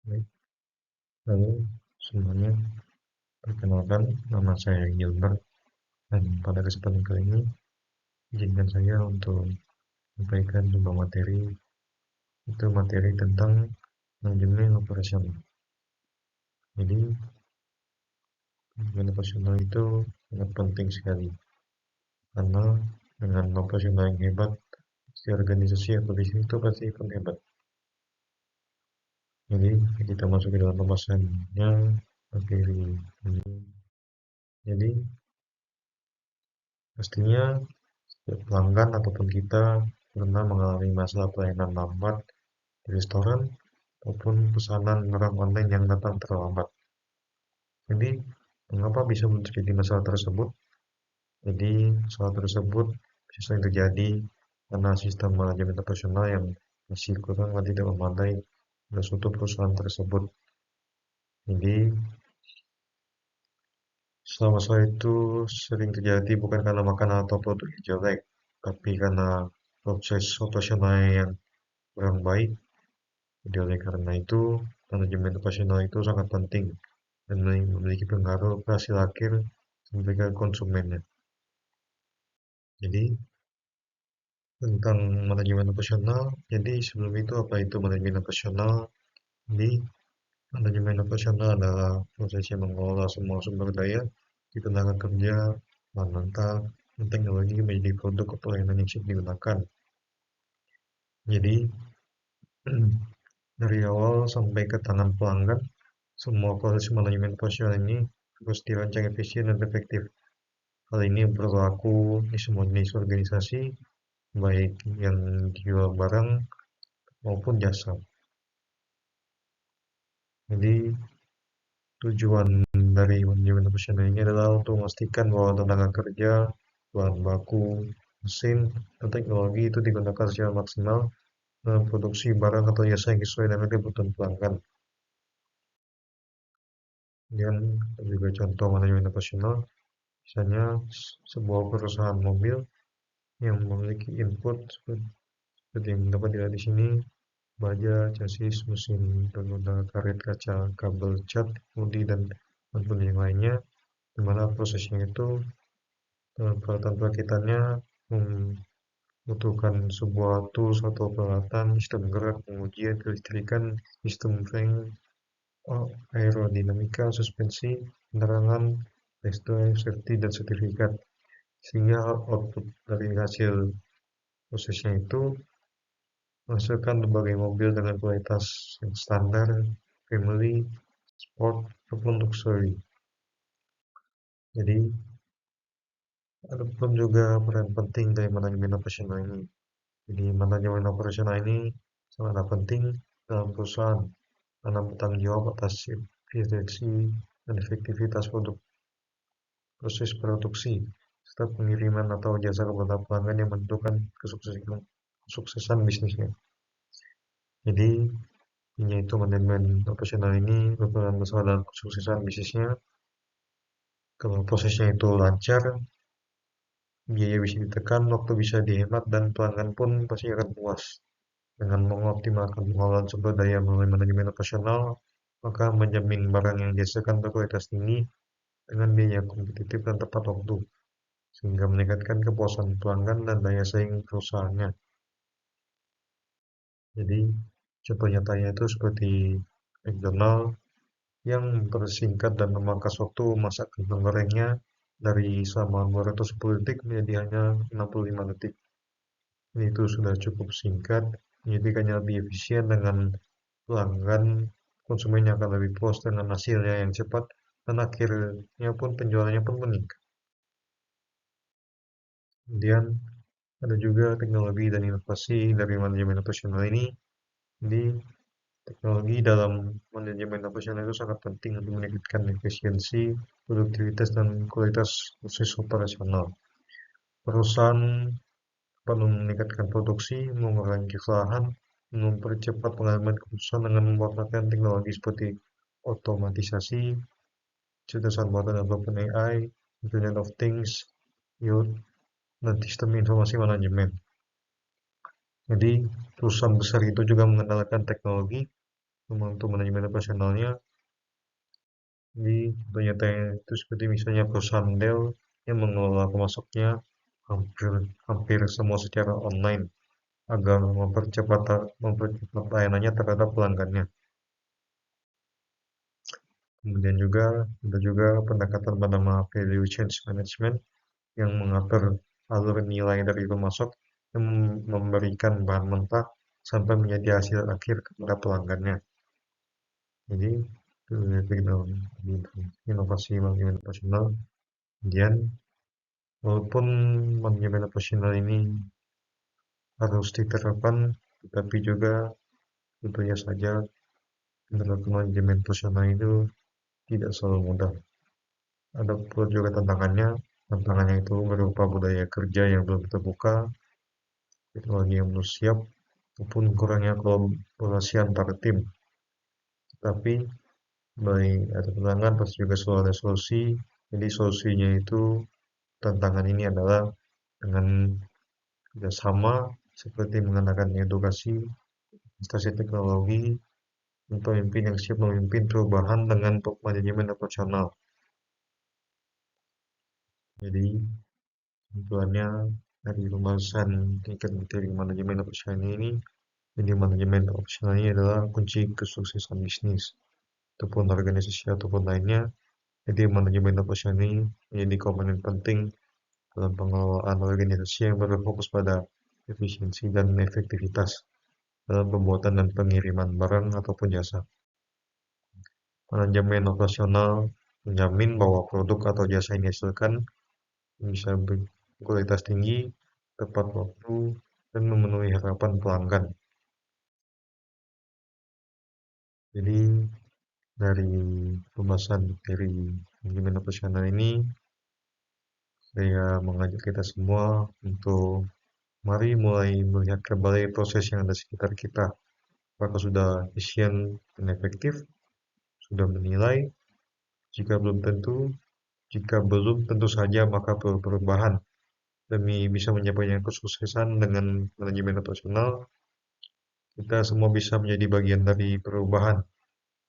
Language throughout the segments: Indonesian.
Baik, halo semuanya. Perkenalkan, nama saya Gilbert, dan pada kesempatan kali ini, izinkan saya untuk menyampaikan sebuah materi, itu materi tentang manajemen operasional. Jadi, manajemen operasional itu sangat penting sekali, karena dengan operasional yang hebat, si organisasi atau bisnis itu pasti akan hebat. Jadi, kita masuk ke dalam pembahasannya materi ini. Jadi, pastinya setiap pelanggan ataupun kita pernah mengalami masalah pelayanan lambat di restoran maupun pesanan barang online yang datang terlambat. Jadi, mengapa bisa terjadi masalah tersebut? Jadi, masalah tersebut bisa sering terjadi karena sistem manajemen operasional yang masih kurang dan tidak memadai pada suatu perusahaan tersebut. Jadi, masalah itu sering terjadi bukan karena makanan atau produk yang jelek, tapi karena proses operasional yang kurang baik. Jadi oleh karena itu, manajemen operasional itu sangat penting dan memiliki pengaruh ke hasil akhir sampai ke konsumennya. Jadi, tentang manajemen operasional, jadi sebelum itu apa itu manajemen operasional? Jadi, manajemen operasional adalah proses yang mengelola semua sumber daya di tenaga kerja, bahan mentah, dan teknologi menjadi produk atau layanan yang siap digunakan. Jadi, dari awal sampai ke tangan pelanggan, semua proses manajemen operasional ini harus dirancang efisien dan efektif. Hal ini berlaku di semua jenis organisasi, baik yang jual barang maupun jasa. Jadi, tujuan dari manajemen operasional ini adalah untuk memastikan bahwa tenaga kerja, bahan baku, mesin, dan teknologi itu digunakan secara maksimal dalam produksi barang atau jasa yang sesuai dengan kebutuhan pelanggan. Dan juga contoh manajemen operasional, misalnya sebuah perusahaan mobil yang memiliki input seperti yang dapat dilihat di sini, baja, chassis, mesin, roda, karet, kaca, kabel, cat, bodi, dan bahan yang lainnya, di mana prosesnya itu peralatan perakitannya membutuhkan sebuah tools atau peralatan, sistem gerak, pengujian, kelistrikan, sistem frame, aerodinamika, suspensi, penerangan, test safety, dan sertifikat. Sehingga output dari hasil prosesnya itu menghasilkan berbagai mobil dengan kualitas yang standar, family, sport, ataupun luxury. Jadi, ada pun juga peran penting dari manajemen operasional ini. Jadi, manajemen operasional ini sangat penting dalam perusahaan karena bertanggung jawab atas efisiensi dan efektivitas proses produksi, serta pengiriman atau jasa kepada pelanggan yang menentukan kesuksesan bisnisnya. Jadi, yaitu manajemen operasional ini berperan besar dalam kesuksesan bisnisnya. Kalau prosesnya itu lancar, biaya bisa ditekan, waktu bisa dihemat, dan pelanggan pun pasti akan puas. Dengan mengoptimalkan pengelolaan sumber daya melalui manajemen operasional, maka menjamin barang yang dihasilkan berkualitas tinggi dengan biaya kompetitif dan tepat waktu, sehingga meningkatkan kepuasan pelanggan dan daya saing perusahaannya. Jadi, contoh nyatanya itu seperti McDonald yang mempersingkat dan memangkas waktu masak kentang gorengnya dari selama 210 detik menjadi hanya 65 detik. Ini itu sudah cukup singkat, menjadikannya lebih efisien dengan pelanggan, konsumennya akan lebih puas dengan hasilnya yang cepat, dan akhirnya pun penjualannya pun meningkat. Kemudian ada juga teknologi dan inovasi dari manajemen operasional ini. Jadi teknologi dalam manajemen operasional itu sangat penting untuk meningkatkan efisiensi, produktivitas, dan kualitas proses operasional. Perusahaan dapat meningkatkan produksi, mengurangi kesalahan, mempercepat pengambilan keputusan dengan memanfaatkan teknologi seperti otomatisasi, cerdasan buatan development AI, Internet of Things, IoT, dan sistem informasi manajemen. Jadi, perusahaan besar itu juga mengandalkan teknologi untuk manajemen operasionalnya. Jadi contoh nyatanya itu seperti misalnya perusahaan Dell yang mengelola pemasoknya hampir hampir semua secara online agar mempercepat layanannya terhadap pelanggannya. Kemudian juga ada juga pendekatan bernama value change management yang mengatur alur nilai dari pemasok yang memberikan bahan mentah sampai menjadi hasil akhir kepada pelanggannya. Jadi itu inovasi manajemen operasional. Kemudian walaupun manajemen operasional ini harus diterapkan, tetapi juga tentunya saja menerapkan manajemen operasional itu tidak selalu mudah. Ada pula juga tantangannya. Tantangannya itu berupa budaya kerja yang belum terbuka, teknologi yang belum siap, maupun kurangnya kolaborasi antar tim. Tapi baik ada tantangan, pasti juga selalu ada solusi. Jadi solusinya itu tantangan ini adalah dengan kerjasama seperti mengadakan edukasi, investasi teknologi, dan pemimpin yang siap memimpin perubahan dengan manajemen operasional. Jadi kesimpulannya dari pembahasan tingkat materi manajemen operasional ini, jadi manajemen operasional ini adalah kunci kesuksesan bisnis ataupun organisasi ataupun lainnya. Jadi manajemen operasional ini menjadi komponen penting dalam pengelolaan organisasi yang berfokus pada efisiensi dan efektivitas dalam pembuatan dan pengiriman barang ataupun jasa. Manajemen operasional menjamin bahwa produk atau jasa yang dihasilkan bisa berkualitas tinggi, tepat waktu, dan memenuhi harapan pelanggan. Jadi dari pembahasan dari manajemen operasional ini, saya mengajak kita semua untuk mari mulai melihat kembali proses yang ada di sekitar kita. Apakah sudah efisien dan efektif? Sudah menilai? Jika belum tentu saja maka perlu perubahan. Demi bisa mencapai kesuksesan dengan manajemen operasional, kita semua bisa menjadi bagian dari perubahan.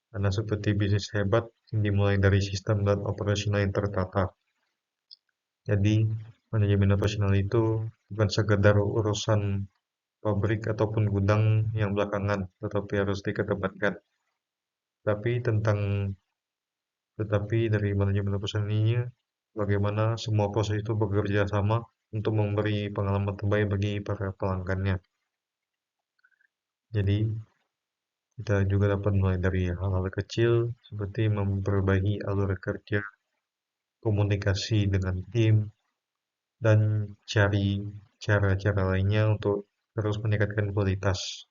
Karena seperti bisnis hebat yang dimulai dari sistem dan operasional yang tertata. Jadi, manajemen operasional itu bukan sekedar urusan pabrik ataupun gudang yang belakangan, tetapi harus dikedepankan. Tetapi dari manajemen operasional ini, bagaimana semua proses itu bekerja sama untuk memberi pengalaman terbaik bagi para pelanggannya. Jadi, kita juga dapat mulai dari hal-hal kecil seperti memperbaiki alur kerja, komunikasi dengan tim, dan cari cara-cara lainnya untuk terus meningkatkan kualitas.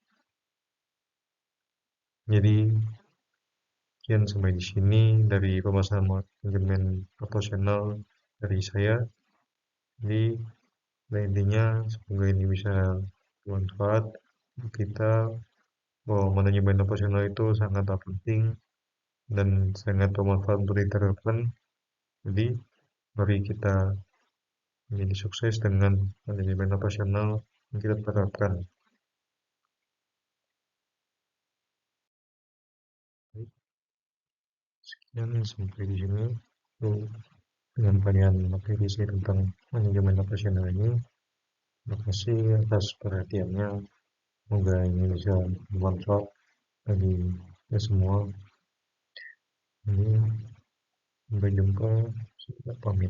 Jadi, sekian sampai di sini dari pembahasan manajemen operasional dari saya. Jadi, intinya semoga ini bisa bermanfaat untuk kita bahwa manajemen operasional itu sangat penting dan sangat bermanfaat untuk diterapkan. Jadi, mari kita menjadi sukses dengan manajemen operasional yang kita terapkan. Sekian sampai di sini untuk penyampaian materi saya tentang manajemen operasional ini. Terima kasih atas perhatiannya. Semoga ini bisa bermanfaat bagi kita semua. Ini sampai jumpa. Saya pamit.